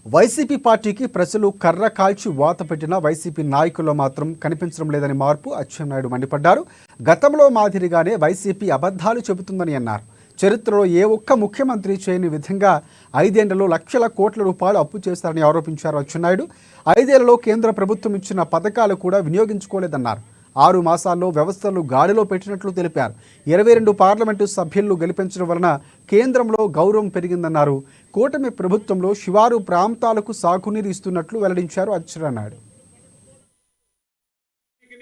YCP పార్టీకి ప్రజలు కర్ర కాల్చి వాత పెట్టిన వైసీపీ నాయకుల్లో మాత్రం కనిపించడం లేదని మార్పు అచ్చెన్నాయుడు మండిపడ్డారు. గతంలో మాదిరిగానే వైసీపీ అబద్ధాలు చెబుతుందని అన్నారు. చరిత్రలో ఏ ఒక్క ముఖ్యమంత్రి చేయని విధంగా 5 ఏళ్లలో లక్షల కోట్ల రూపాయలు అప్పు చేశారని ఆరోపించారు అచ్చెన్నాయుడు. 5 ఏళ్లలో కేంద్ర ప్రభుత్వం ఇచ్చిన పథకాలు కూడా వినియోగించుకోలేదన్నారు. 6 మాసాల్లో వ్యవస్థలు గాడిలో పెట్టినట్లు తెలిపారు. 22 పార్లమెంటు సభ్యులను గెలిపించడం వలన కేంద్రంలో గౌరవం పెరిగిందన్నారు. కూటమి ప్రభుత్వంలో శివారు ప్రాంతాలకు సాగునీరు ఇస్తున్నట్లు వెల్లడించారు అచ్చెన్నాయుడు.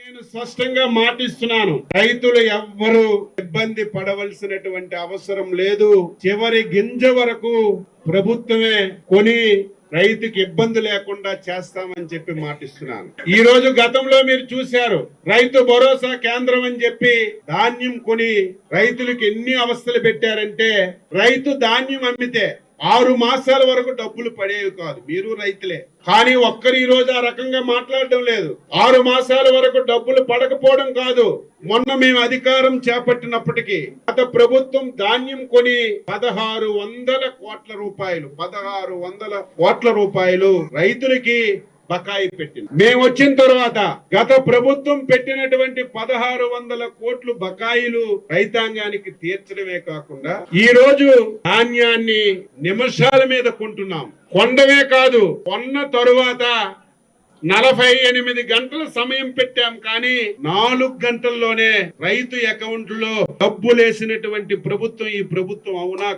నేను స్పష్టంగా మాటిస్తున్నాను, రైతులు ఎవ్వరూ ఇబ్బంది పడవలసినటువంటి అవసరం లేదు. చివరి గింజ వరకు ప్రభుత్వమే కొని రైతుకి ఇబ్బంది లేకుండా చేస్తామని చెప్పి మాటిస్తున్నాను. ఈ రోజు గతంలో మీరు చూశారు, రైతు భరోసా కేంద్రం అని చెప్పి ధాన్యం కొని రైతులకు ఎన్ని అవస్థలు పెట్టారంటే, రైతు ధాన్యం అమ్మితే 6 మాసాల వరకు డబ్బులు పడేవి కాదు. మీరు రైతులే, కానీ ఒక్కరు ఈ రోజు ఆ రకంగా మాట్లాడడం లేదు. 6 మాసాల వరకు డబ్బులు పడకపోవడం కాదు, మొన్న మేము అధికారం చేపట్టినప్పటికీ గత ప్రభుత్వం ధాన్యం కొని 1600 కోట్ల రూపాయలు 1600 కోట్ల రూపాయలు రైతులకి బకాయి పెట్టింది. మేము వచ్చిన తర్వాత గత ప్రభుత్వం పెట్టినటువంటి 1600 కోట్లు బకాయిలు రైతాంగానికి తీర్చడమే కాకుండా ఈ రోజు ధాన్యాన్ని నిమిషాల మీద కొంటున్నాం. కొండమే కాదు, కొన్న తరువాత 48 గంటల సమయం పెట్టాం, కానీ 4 గంటల్లోనే రైతు అకౌంట్ లో డబ్బులేసినటువంటి ప్రభుత్వం ఈ ప్రభుత్వం. అవునా?